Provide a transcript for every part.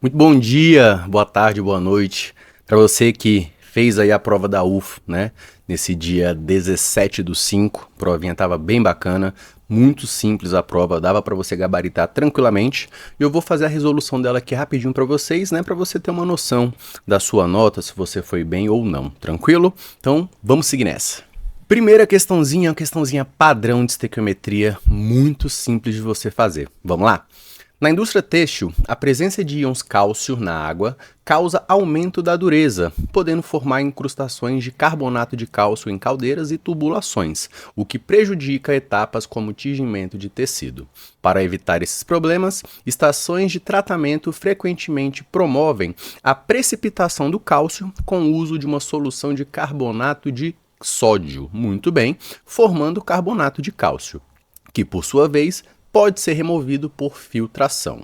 Muito bom dia, boa tarde, boa noite para você que fez aí a prova da UF, né? Nesse dia 17/5, a provinha estava bem bacana, muito simples a prova, dava para você gabaritar tranquilamente. E eu vou fazer a resolução dela aqui rapidinho para vocês, né? Para você ter uma noção da sua nota, se você foi bem ou não, tranquilo? Então, vamos seguir nessa. Primeira questãozinha, uma questãozinha padrão de estequiometria, muito simples de você fazer. Vamos lá? Na indústria têxtil, a presença de íons cálcio na água causa aumento da dureza, podendo formar incrustações de carbonato de cálcio em caldeiras e tubulações, o que prejudica etapas como tingimento de tecido. Para evitar esses problemas, estações de tratamento frequentemente promovem a precipitação do cálcio com o uso de uma solução de carbonato de sódio, muito bem, formando carbonato de cálcio, que por sua vez pode ser removido por filtração.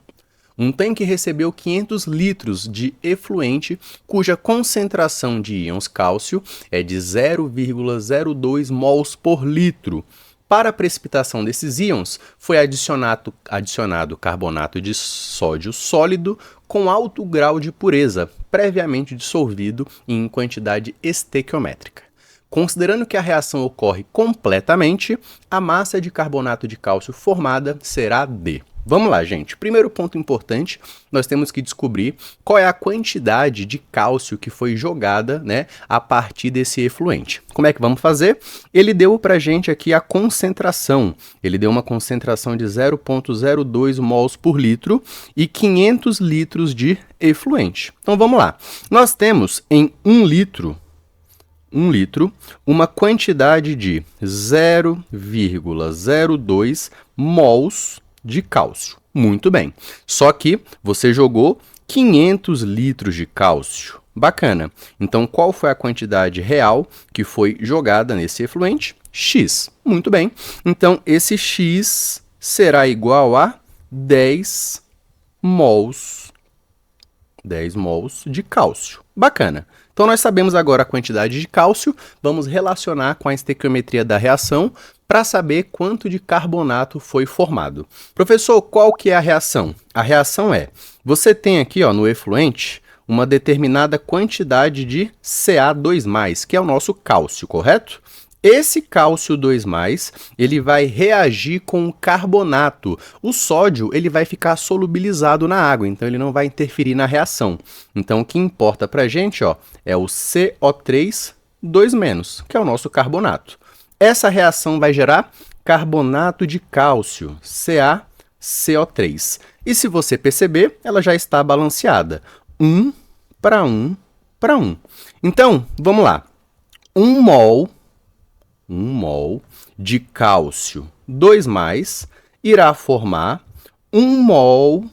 Um tanque recebeu 500 litros de efluente, cuja concentração de íons cálcio é de 0,02 mols por litro. Para a precipitação desses íons, foi adicionado carbonato de sódio sólido com alto grau de pureza, previamente dissolvido em quantidade estequiométrica. Considerando que a reação ocorre completamente, a massa de carbonato de cálcio formada será D. Vamos lá, gente. Primeiro ponto importante, nós temos que descobrir qual é a quantidade de cálcio que foi jogada, né, a partir desse efluente. Como é que vamos fazer? Ele deu pra gente aqui a concentração. Ele deu uma concentração de 0,02 mols por litro e 500 litros de efluente. Então vamos lá. Nós temos em 1 litro, uma quantidade de 0,02 mols de cálcio. Muito bem. Só que você jogou 500 litros de cálcio. Bacana. Então, qual foi a quantidade real que foi jogada nesse efluente? X. Muito bem. Então, esse X será igual a 10 mols de cálcio. Bacana. Então, nós sabemos agora a quantidade de cálcio, vamos relacionar com a estequiometria da reação para saber quanto de carbonato foi formado. Professor, qual que é a reação? A reação é, você tem aqui no efluente uma determinada quantidade de Ca2+, que é o nosso cálcio, correto? Esse cálcio 2+, ele vai reagir com o carbonato. O sódio, ele vai ficar solubilizado na água, então ele não vai interferir na reação. Então, o que importa para a gente é o CO3 2-, que é o nosso carbonato. Essa reação vai gerar carbonato de cálcio, CaCO3. E se você perceber, ela já está balanceada. 1 para 1 para 1. Então, vamos lá. 1 mol de cálcio 2+, irá formar 1 mol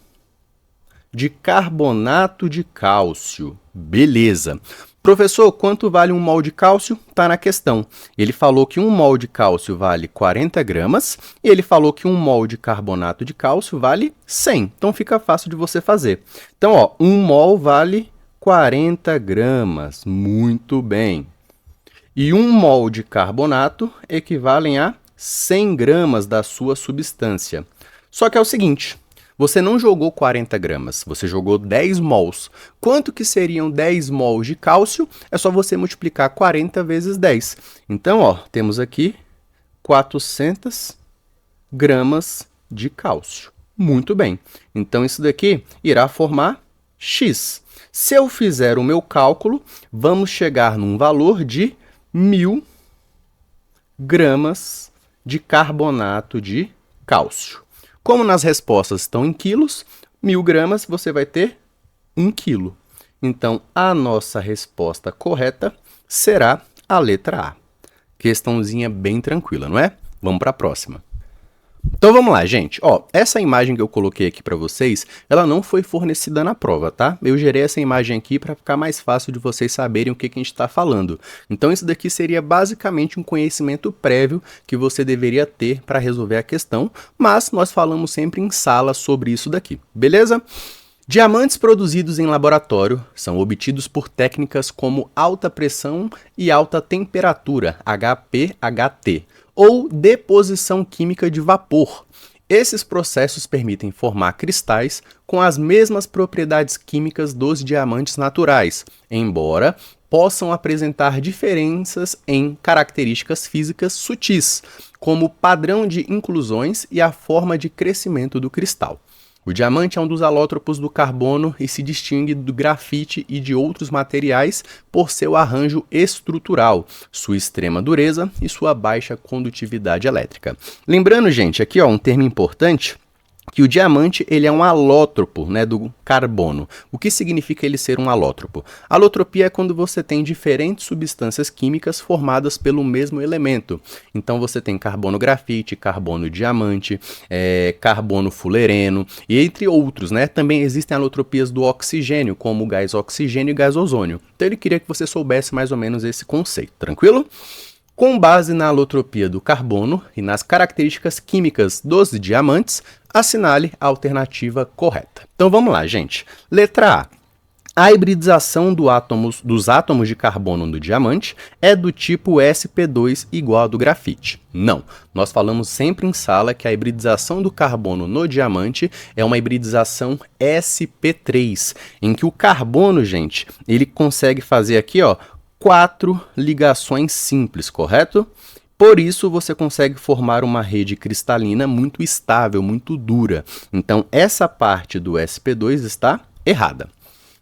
de carbonato de cálcio. Beleza. Professor, quanto vale 1 mol de cálcio? Está na questão. Ele falou que 1 mol de cálcio vale 40 gramas e ele falou que 1 mol de carbonato de cálcio vale 100. Então, fica fácil de você fazer. Então, 1 mol vale 40 gramas. Muito bem. E 1 mol de carbonato equivalem a 100 gramas da sua substância. Só que é o seguinte, você não jogou 40 gramas, você jogou 10 mols. Quanto que seriam 10 mols de cálcio? É só você multiplicar 40 vezes 10. Então, temos aqui 400 gramas de cálcio. Muito bem. Então, isso daqui irá formar X. Se eu fizer o meu cálculo, vamos chegar num valor de 1.000 gramas de carbonato de cálcio. Como nas respostas estão em quilos, 1.000 gramas você vai ter 1 quilo. Então, a nossa resposta correta será a letra A. Questãozinha bem tranquila, não é? Vamos para a próxima. Então vamos lá, gente. Essa imagem que eu coloquei aqui para vocês, ela não foi fornecida na prova, tá? Eu gerei essa imagem aqui para ficar mais fácil de vocês saberem o que a gente está falando. Então isso daqui seria basicamente um conhecimento prévio que você deveria ter para resolver a questão, mas nós falamos sempre em sala sobre isso daqui, beleza? Diamantes produzidos em laboratório são obtidos por técnicas como alta pressão e alta temperatura, HPHT, ou deposição química de vapor. Esses processos permitem formar cristais com as mesmas propriedades químicas dos diamantes naturais, embora possam apresentar diferenças em características físicas sutis, como o padrão de inclusões e a forma de crescimento do cristal. O diamante é um dos alótropos do carbono e se distingue do grafite e de outros materiais por seu arranjo estrutural, sua extrema dureza e sua baixa condutividade elétrica. Lembrando, gente, aqui um termo importante, que o diamante ele é um alótropo, né, do carbono. O que significa ele ser um alótropo? Alotropia é quando você tem diferentes substâncias químicas formadas pelo mesmo elemento. Então você tem carbono grafite, carbono diamante, carbono fulereno e entre outros, né? Também existem alotropias do oxigênio, como o gás oxigênio e gás ozônio. Então ele queria que você soubesse mais ou menos esse conceito, tranquilo? Com base na alotropia do carbono e nas características químicas dos diamantes, assinale a alternativa correta. Então vamos lá, gente. Letra A. A hibridização dos átomos de carbono no diamante é do tipo sp2 igual ao do grafite. Não, nós falamos sempre em sala que a hibridização do carbono no diamante é uma hibridização sp3, em que o carbono, gente, ele consegue fazer aqui, 4 ligações simples, correto? Por isso, você consegue formar uma rede cristalina muito estável, muito dura. Então, essa parte do sp2 está errada.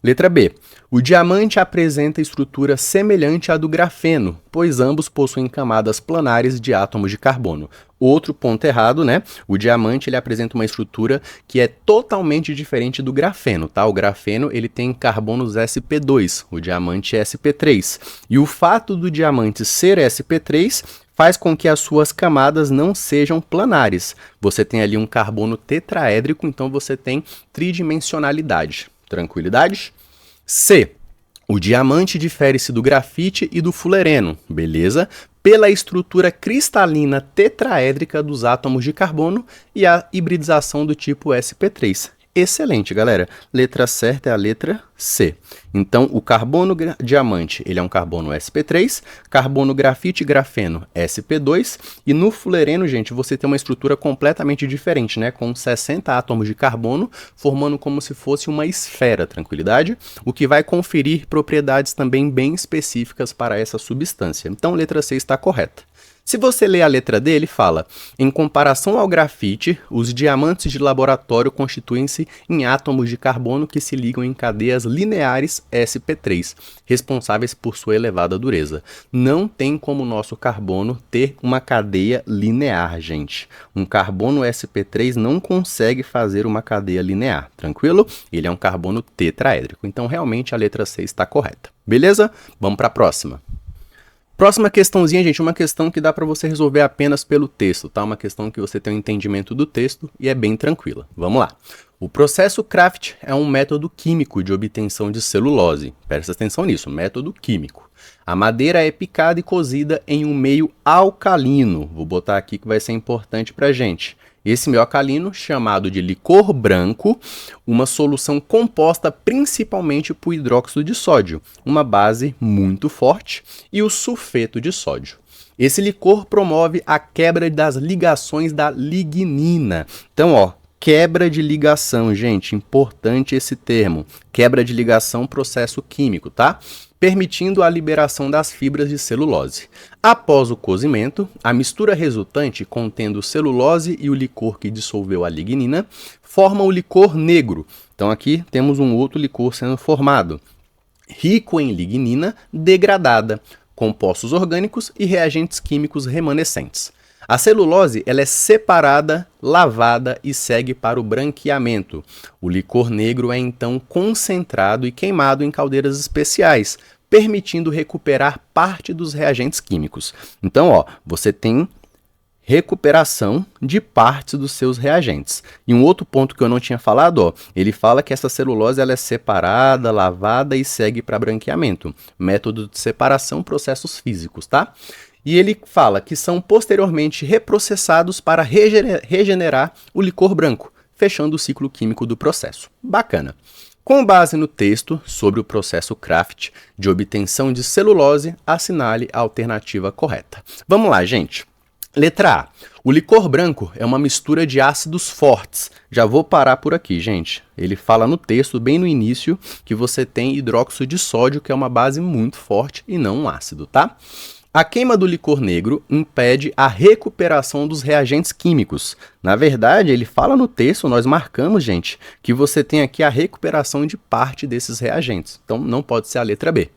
Letra B. O diamante apresenta estrutura semelhante à do grafeno, pois ambos possuem camadas planares de átomos de carbono. Outro ponto errado, né? O diamante ele apresenta uma estrutura que é totalmente diferente do grafeno, tá? O grafeno ele tem carbonos sp2, o diamante é sp3. E o fato do diamante ser sp3 faz com que as suas camadas não sejam planares. Você tem ali um carbono tetraédrico, então você tem tridimensionalidade. Tranquilidade? C. O diamante difere-se do grafite e do fulereno, beleza? Pela estrutura cristalina tetraédrica dos átomos de carbono e a hibridização do tipo sp3. Excelente, galera. Letra certa é a letra C. Então, o carbono diamante, ele é um carbono sp3, carbono grafite e grafeno sp2, e no fulereno, gente, você tem uma estrutura completamente diferente, né? Com 60 átomos de carbono, formando como se fosse uma esfera, tranquilidade? O que vai conferir propriedades também bem específicas para essa substância. Então, letra C está correta. Se você ler a letra D, ele fala: em comparação ao grafite, os diamantes de laboratório constituem-se em átomos de carbono que se ligam em cadeias lineares sp3, responsáveis por sua elevada dureza. Não tem como o nosso carbono ter uma cadeia linear, gente. Um carbono sp3 não consegue fazer uma cadeia linear, tranquilo? Ele é um carbono tetraédrico. Então, realmente, a letra C está correta. Beleza? Vamos para a próxima. Próxima questãozinha, gente, uma questão que dá para você resolver apenas pelo texto, tá? Uma questão que você tem um entendimento do texto e é bem tranquila. Vamos lá. O processo Craft é um método químico de obtenção de celulose. Presta atenção nisso, método químico. A madeira é picada e cozida em um meio alcalino. Vou botar aqui que vai ser importante para a gente. Esse meio alcalino, chamado de licor branco, uma solução composta principalmente por hidróxido de sódio, uma base muito forte, e o sulfeto de sódio. Esse licor promove a quebra das ligações da lignina. Então, quebra de ligação, gente, importante esse termo. Quebra de ligação, processo químico, tá? Permitindo a liberação das fibras de celulose. Após o cozimento, a mistura resultante, contendo celulose e o licor que dissolveu a lignina, forma o licor negro. Então aqui temos um outro licor sendo formado, rico em lignina degradada, compostos orgânicos e reagentes químicos remanescentes. A celulose ela é separada, lavada e segue para o branqueamento. O licor negro é então concentrado e queimado em caldeiras especiais, permitindo recuperar parte dos reagentes químicos. Então, você tem recuperação de partes dos seus reagentes. E um outro ponto que eu não tinha falado, ele fala que essa celulose ela é separada, lavada e segue para branqueamento. Método de separação, processos físicos, tá? E ele fala que são posteriormente reprocessados para regenerar o licor branco, fechando o ciclo químico do processo. Bacana. Com base no texto sobre o processo Craft de obtenção de celulose, assinale a alternativa correta. Vamos lá, gente. Letra A. O licor branco é uma mistura de ácidos fortes. Já vou parar por aqui, gente. Ele fala no texto, bem no início, que você tem hidróxido de sódio, que é uma base muito forte e não um ácido, tá? A queima do licor negro impede a recuperação dos reagentes químicos. Na verdade, ele fala no texto, nós marcamos, gente, que você tem aqui a recuperação de parte desses reagentes. Então, não pode ser a letra B.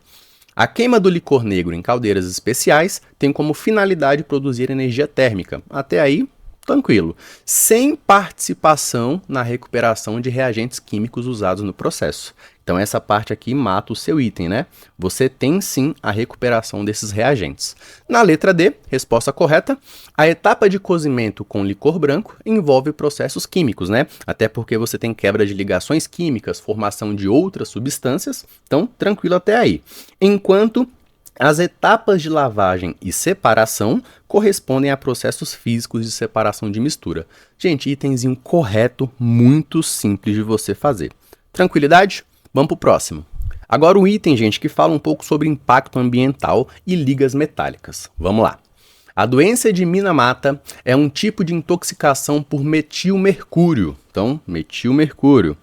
A queima do licor negro em caldeiras especiais tem como finalidade produzir energia térmica. Até aí, tranquilo. Sem participação na recuperação de reagentes químicos usados no processo. Então essa parte aqui mata o seu item, né? Você tem sim a recuperação desses reagentes. Na letra D, resposta correta, a etapa de cozimento com licor branco envolve processos químicos, né? Até porque você tem quebra de ligações químicas, formação de outras substâncias, então tranquilo até aí. Enquanto as etapas de lavagem e separação correspondem a processos físicos de separação de mistura. Gente, itemzinho correto, muito simples de você fazer. Tranquilidade? Vamos para o próximo. Agora o item, gente, que fala um pouco sobre impacto ambiental e ligas metálicas. Vamos lá. A doença de Minamata é um tipo de intoxicação por metilmercúrio. Então, metilmercúrio.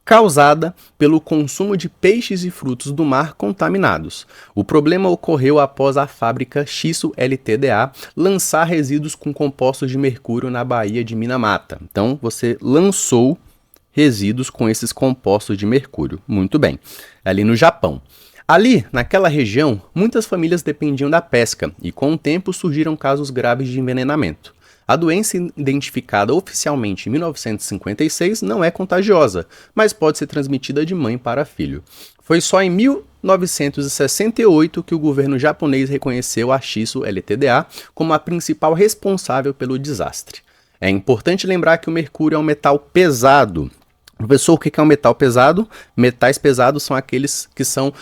Causada pelo consumo de peixes e frutos do mar contaminados. O problema ocorreu após a fábrica Shiso Ltda lançar resíduos com compostos de mercúrio na Baía de Minamata. Então, você lançou resíduos com esses compostos de mercúrio. Muito bem. Ali no Japão. Ali, naquela região, muitas famílias dependiam da pesca e com o tempo surgiram casos graves de envenenamento. A doença identificada oficialmente em 1956 não é contagiosa, mas pode ser transmitida de mãe para filho. Foi só em 1968 que o governo japonês reconheceu a Shiso Ltda como a principal responsável pelo desastre. É importante lembrar que o mercúrio é um metal pesado. Professor, o que é um metal pesado? Metais pesados são aqueles que são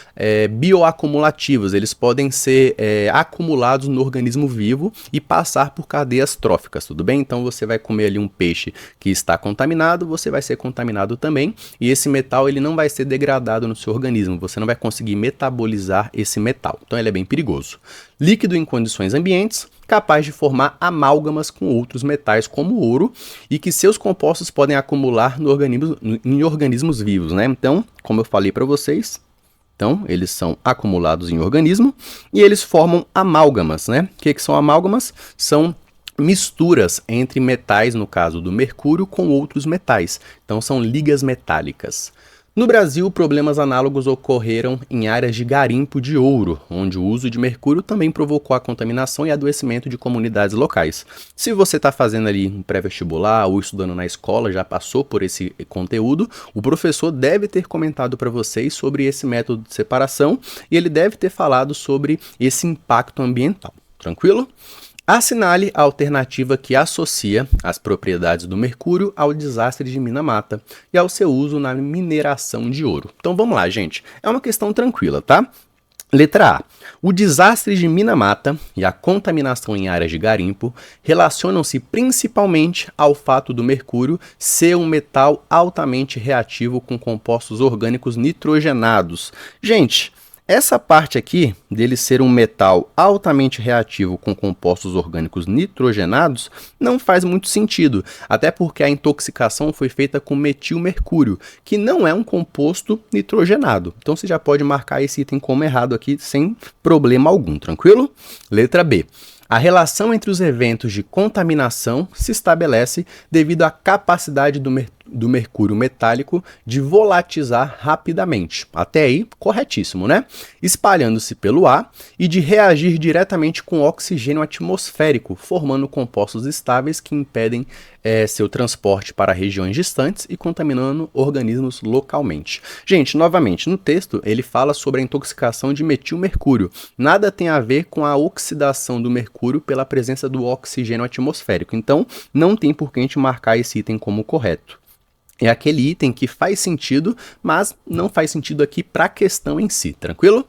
bioacumulativos. Eles podem ser acumulados no organismo vivo e passar por cadeias tróficas, tudo bem? Então você vai comer ali um peixe que está contaminado, você vai ser contaminado também. E esse metal ele não vai ser degradado no seu organismo. Você não vai conseguir metabolizar esse metal. Então ele é bem perigoso. Líquido em condições ambientes, capaz de formar amálgamas com outros metais como o ouro e que seus compostos podem acumular no em organismos vivos, né? Então, como eu falei para vocês, então eles são acumulados em organismo e eles formam amálgamas, né? O que são amálgamas? São misturas entre metais, no caso do mercúrio, com outros metais. Então são ligas metálicas. No Brasil, problemas análogos ocorreram em áreas de garimpo de ouro, onde o uso de mercúrio também provocou a contaminação e adoecimento de comunidades locais. Se você está fazendo ali um pré-vestibular ou estudando na escola, já passou por esse conteúdo, o professor deve ter comentado para vocês sobre esse método de separação e ele deve ter falado sobre esse impacto ambiental. Tranquilo? Assinale a alternativa que associa as propriedades do mercúrio ao desastre de Minamata e ao seu uso na mineração de ouro. Então vamos lá, gente. É uma questão tranquila, tá? Letra A. O desastre de Minamata e a contaminação em áreas de garimpo relacionam-se principalmente ao fato do mercúrio ser um metal altamente reativo com compostos orgânicos nitrogenados. Gente, essa parte aqui, dele ser um metal altamente reativo com compostos orgânicos nitrogenados, não faz muito sentido, até porque a intoxicação foi feita com metilmercúrio, que não é um composto nitrogenado. Então você já pode marcar esse item como errado aqui sem problema algum, tranquilo? Letra B. A relação entre os eventos de contaminação se estabelece devido à capacidade do mercúrio metálico de volatilizar rapidamente. Até aí, corretíssimo, né? Espalhando-se pelo ar e de reagir diretamente com oxigênio atmosférico, formando compostos estáveis que impedem seu transporte para regiões distantes e contaminando organismos localmente. Gente, novamente, no texto ele fala sobre a intoxicação de metilmercúrio. Nada tem a ver com a oxidação do mercúrio pela presença do oxigênio atmosférico. Então, não tem por que a gente marcar esse item como correto. É aquele item que faz sentido, mas não faz sentido aqui para a questão em si, tranquilo?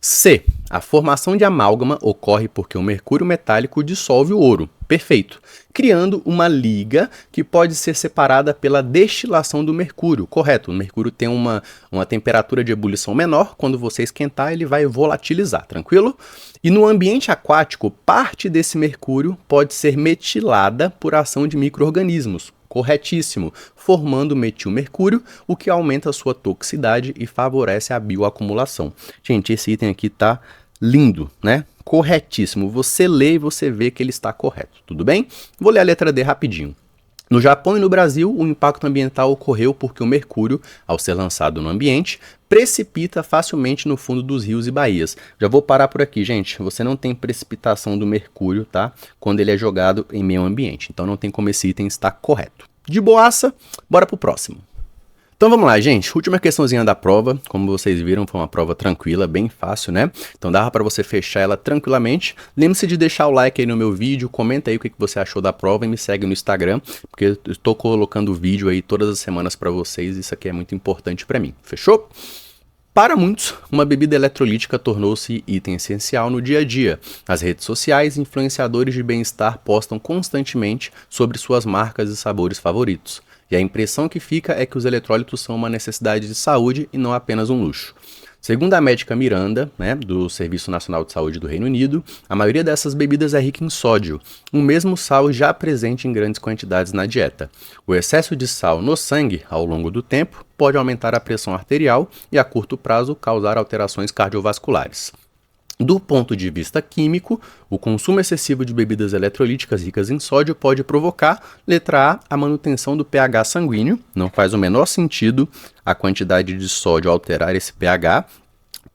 C. A formação de amálgama ocorre porque o mercúrio metálico dissolve o ouro. Perfeito. Criando uma liga que pode ser separada pela destilação do mercúrio. Correto. O mercúrio tem uma temperatura de ebulição menor. Quando você esquentar, ele vai volatilizar. Tranquilo? E no ambiente aquático, parte desse mercúrio pode ser metilada por ação de micro-organismos. Corretíssimo, formando metilmercúrio, o que aumenta a sua toxicidade e favorece a bioacumulação. Gente, esse item aqui tá lindo, né? Corretíssimo. Você lê e você vê que ele está correto, tudo bem? Vou ler a letra D rapidinho. No Japão e no Brasil, o impacto ambiental ocorreu porque o mercúrio, ao ser lançado no ambiente, precipita facilmente no fundo dos rios e baías. Já vou parar por aqui, gente. Você não tem precipitação do mercúrio, tá? Quando ele é jogado em meio ambiente. Então não tem como esse item estar correto. De boaça, bora pro próximo. Então vamos lá, gente. Última questãozinha da prova. Como vocês viram, foi uma prova tranquila, bem fácil, né? Então dava para você fechar ela tranquilamente. Lembre-se de deixar o like aí no meu vídeo, comenta aí o que você achou da prova e me segue no Instagram, porque eu estou colocando vídeo aí todas as semanas para vocês. Isso aqui é muito importante para mim. Fechou? Para muitos, uma bebida eletrolítica tornou-se item essencial no dia a dia. Nas redes sociais, influenciadores de bem-estar postam constantemente sobre suas marcas e sabores favoritos. E a impressão que fica é que os eletrólitos são uma necessidade de saúde e não apenas um luxo. Segundo a médica Miranda, do Serviço Nacional de Saúde do Reino Unido, a maioria dessas bebidas é rica em sódio, o mesmo sal já presente em grandes quantidades na dieta. O excesso de sal no sangue, ao longo do tempo, pode aumentar a pressão arterial e, a curto prazo, causar alterações cardiovasculares. Do ponto de vista químico, o consumo excessivo de bebidas eletrolíticas ricas em sódio pode provocar, letra A, a manutenção do pH sanguíneo. Não faz o menor sentido a quantidade de sódio alterar esse pH,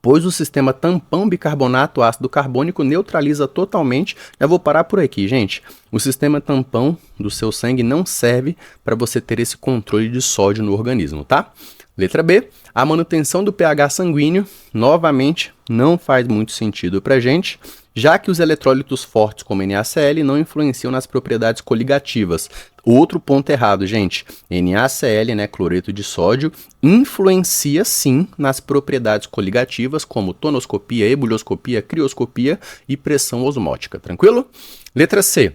pois o sistema tampão bicarbonato ácido carbônico neutraliza totalmente. Já vou parar por aqui, gente. O sistema tampão do seu sangue não serve para você ter esse controle de sódio no organismo, tá? Letra B, a manutenção do pH sanguíneo, novamente, não faz muito sentido para a gente, já que os eletrólitos fortes como NaCl não influenciam nas propriedades coligativas. Outro ponto errado, gente, NaCl, cloreto de sódio, influencia sim nas propriedades coligativas como tonoscopia, ebullioscopia, crioscopia e pressão osmótica, tranquilo? Letra C,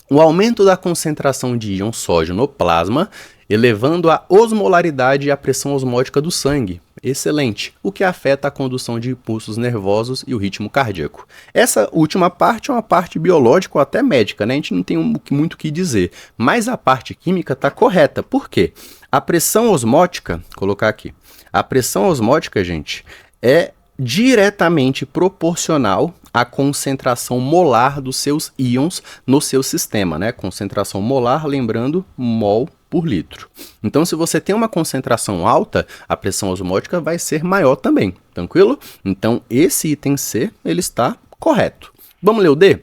o aumento da concentração de íon sódio no plasma, elevando a osmolaridade e a pressão osmótica do sangue. Excelente, o que afeta a condução de impulsos nervosos e o ritmo cardíaco. Essa última parte é uma parte biológica ou até médica, né? A gente não tem muito o que dizer, mas a parte química está correta. Por quê? A pressão osmótica, vou colocar aqui, a pressão osmótica, gente, é diretamente proporcional à concentração molar dos seus íons no seu sistema, né? Concentração molar, lembrando, mol por litro. Então, se você tem uma concentração alta, a pressão osmótica vai ser maior também, tranquilo? Então, esse item C, ele está correto. Vamos ler o D?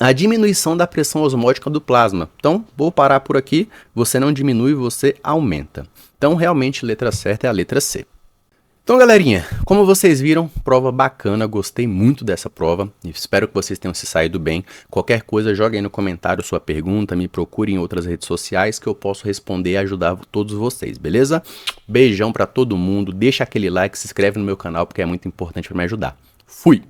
A diminuição da pressão osmótica do plasma. Então, vou parar por aqui. Você não diminui, você aumenta. Então, realmente, a letra certa é a letra C. Então, galerinha, como vocês viram, prova bacana, gostei muito dessa prova, espero que vocês tenham se saído bem. Qualquer coisa, jogue aí no comentário sua pergunta, me procure em outras redes sociais que eu posso responder e ajudar todos vocês, beleza? Beijão pra todo mundo, deixa aquele like, se inscreve no meu canal porque é muito importante para me ajudar. Fui!